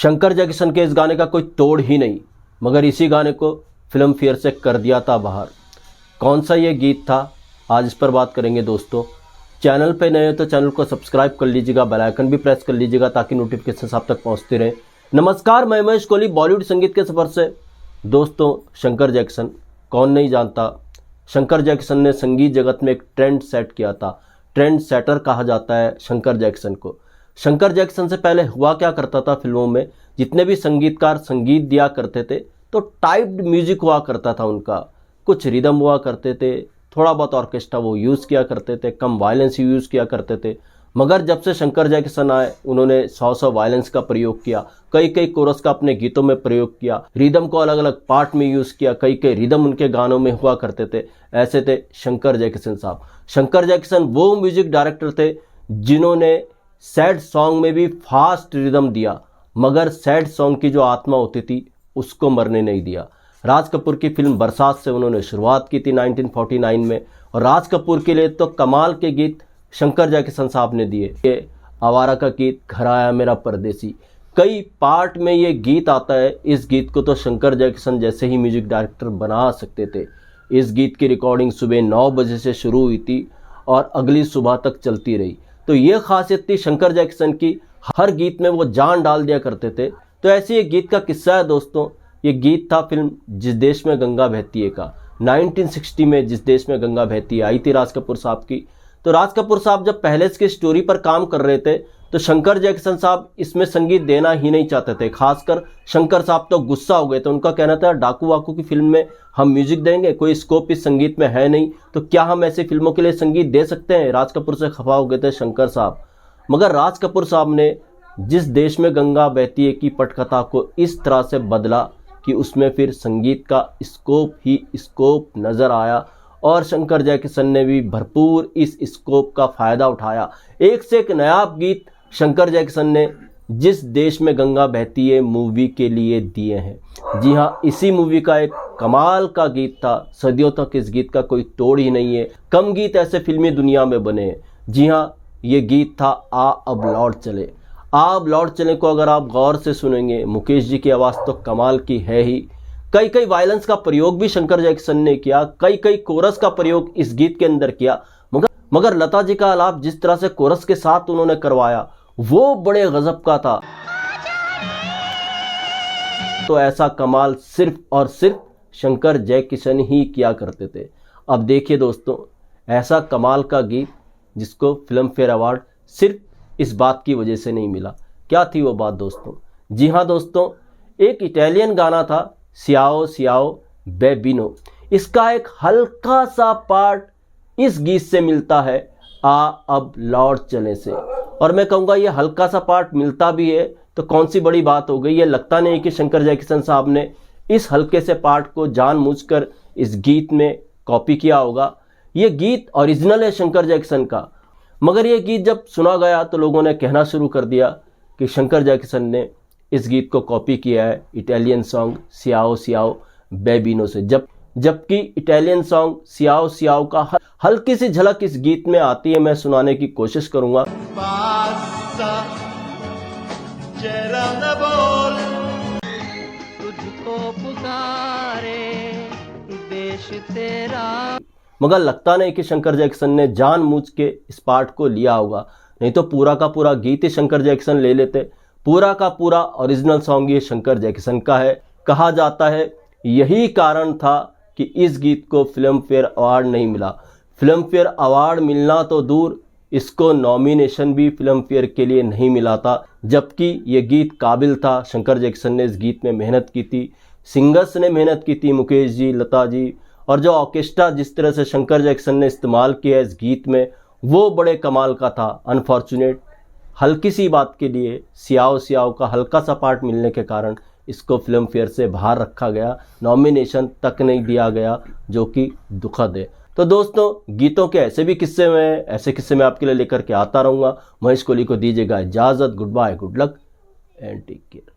Shankar Jackson के इस गाने का कोई तोड़ ही नहीं, मगर इसी गाने को फिल्म फेयर से कर दिया था बाहर। कौन सा ये गीत था, आज इस पर बात करेंगे दोस्तों। चैनल पे नए हो तो चैनल को सब्सक्राइब कर लीजिएगा, बेल आइकन भी प्रेस कर लीजिएगा ताकि नोटिफिकेशन आप तक पहुंचते रहे। नमस्कार, मैं महेश कोहली, बॉलीवुड संगीत के सफर से। दोस्तों, शंकर जैक्सन कौन नहीं जानता। शंकर जैक्सन ने संगीत जगत में एक ट्रेंड सेट किया था। ट्रेंड सेटर कहा जाता है शंकर जैक्सन को। शंकर जैक्सन से पहले हुआ क्या करता था, फिल्मों में जितने भी संगीतकार संगीत दिया करते थे तो टाइप्ड म्यूजिक हुआ करता था उनका। कुछ रिदम हुआ करते थे, थोड़ा बहुत ऑर्केस्ट्रा वो यूज़ किया करते थे, कम वायलेंस यूज़ किया करते थे। मगर जब से शंकर जैक्सन आए, उन्होंने 100 वायलेंस का प्रयोग किया, कई कोरस का अपने गीतों में प्रयोग किया, रिदम को अलग अलग पार्ट में यूज़ किया, कई रिदम उनके गानों में हुआ करते थे। ऐसे थे शंकर जैक्सन साहब। शंकर जैक्सन वो म्यूजिक डायरेक्टर थे जिन्होंने सैड सॉन्ग में भी फास्ट रिदम दिया, मगर सैड सॉन्ग की जो आत्मा होती थी उसको मरने नहीं दिया। राज कपूर की फिल्म बरसात से उन्होंने शुरुआत की थी 1949 में, और राज कपूर के लिए तो कमाल के गीत शंकर जैक्सन साहब ने दिए। ये आवारा का गीत, घर आया मेरा परदेसी, कई पार्ट में ये गीत आता है। इस गीत को तो शंकर जैक्सन जैसे ही म्यूजिक डायरेक्टर बना सकते थे। इस गीत की रिकॉर्डिंग सुबह 9 बजे से शुरू हुई थी और अगली सुबह तक चलती रही। तो ये खासियत थी शंकर जैक्सन की, हर गीत में वो जान डाल दिया करते थे। तो ऐसे एक गीत का किस्सा है दोस्तों। ये गीत था फिल्म जिस देश में गंगा बहती है का। 1960 में जिस देश में गंगा बहती है आई थी राज कपूर साहब की। तो राज कपूर साहब जब पहले इसकी स्टोरी पर काम कर रहे थे तो शंकर जैक्सन साहब इसमें संगीत देना ही नहीं चाहते थे। खासकर शंकर साहब तो गुस्सा हो गए थे। उनका कहना था, डाकू वाकू की फिल्म में हम म्यूजिक देंगे, कोई स्कोप इस संगीत में है नहीं, तो क्या हम ऐसी फिल्मों के लिए संगीत दे सकते हैं। राज कपूर से खफा हो गए थे शंकर साहब। मगर राज कपूर साहब ने जिस देश में गंगा बहती है की पटकथा को इस तरह से बदला कि उसमें फिर संगीत का स्कोप ही स्कोप नजर आया, और शंकर जैक्सन ने भी भरपूर इस स्कोप का फायदा उठाया। एक से एक नायाब गीत शंकर जैक्सन ने जिस देश में गंगा बहती है मूवी के लिए दिए हैं। जी हाँ, इसी मूवी का एक कमाल का गीत था। सदियों तक इस गीत का कोई तोड़ ही नहीं है। कम गीत ऐसे फिल्मी दुनिया में बने हैं। जी हाँ, ये गीत था आ अब लौट चले। आ अब लौट चले को अगर आप गौर से सुनेंगे, मुकेश जी की आवाज़ तो कमाल की है ही। कई वायलेंस का प्रयोग भी शंकर जैक्सन ने किया, कई कोरस का प्रयोग इस गीत के अंदर किया। मगर लता जी का आलाप जिस तरह से कोरस के साथ उन्होंने करवाया वो बड़े गजब का था। तो ऐसा कमाल सिर्फ और सिर्फ शंकर जैक्सन ही किया करते थे। अब देखिए दोस्तों, ऐसा कमाल का गीत जिसको फिल्म फेयर अवार्ड सिर्फ इस बात की वजह से नहीं मिला। क्या थी वो बात दोस्तों? जी हाँ दोस्तों, एक इटालियन गाना था सियाओ सियाओ बेबिनो। इसका एक हल्का सा पार्ट इस गीत से मिलता है आ अब लौट चले से। और मैं कहूँगा ये हल्का सा पार्ट मिलता भी है तो कौन सी बड़ी बात हो गई। ये लगता नहीं कि शंकर जैक्सन साहब ने इस हल्के से पार्ट को जानबूझकर इस गीत में कॉपी किया होगा। ये गीत ओरिजिनल है शंकर जैक्सन का, मगर ये गीत जब सुना गया तो लोगों ने कहना शुरू कर दिया कि शंकर जैक्सन ने इस गीत को कॉपी किया है इटालियन सॉन्ग सियाओ सियाओ बेबिनो से। जबकि इटालियन सॉन्ग सियाओ सियाओ का हल्की सी झलक इस गीत में आती है। मैं सुनाने की कोशिश करूंगा। तुझको पुकारे देश तेरा। मगर लगता नहीं कि शंकर जैक्सन ने जानबूझ के इस पार्ट को लिया होगा, नहीं तो पूरा का पूरा गीत ही शंकर जैक्सन ले लेते। पूरा का पूरा ओरिजिनल सॉन्ग ये शंकर जैक्सन का है। कहा जाता है यही कारण था कि इस गीत को फिल्म फेयर अवार्ड नहीं मिला। फिल्म फेयर अवार्ड मिलना तो दूर, इसको नॉमिनेशन भी फिल्म फेयर के लिए नहीं मिला था। जबकि ये गीत काबिल था। शंकर जैक्सन ने इस गीत में मेहनत की थी, सिंगर्स ने मेहनत की थी, मुकेश जी, लता जी, और जो ऑर्केस्ट्रा जिस तरह से शंकर जैक्सन ने इस्तेमाल किया इस गीत में वो बड़े कमाल का था। अनफॉर्चुनेट हल्की सी बात के लिए सियाओ सियाओ का हल्का सा पार्ट मिलने के कारण इसको फिल्म फेयर से बाहर रखा गया, नॉमिनेशन तक नहीं दिया गया, जो कि दुखद है। तो दोस्तों, गीतों के ऐसे भी किस्से में ऐसे किस्से मैं आपके लिए लेकर के आता रहूँगा। महेश कोहली को दीजिएगा इजाज़त। Good bye, good luck and take care.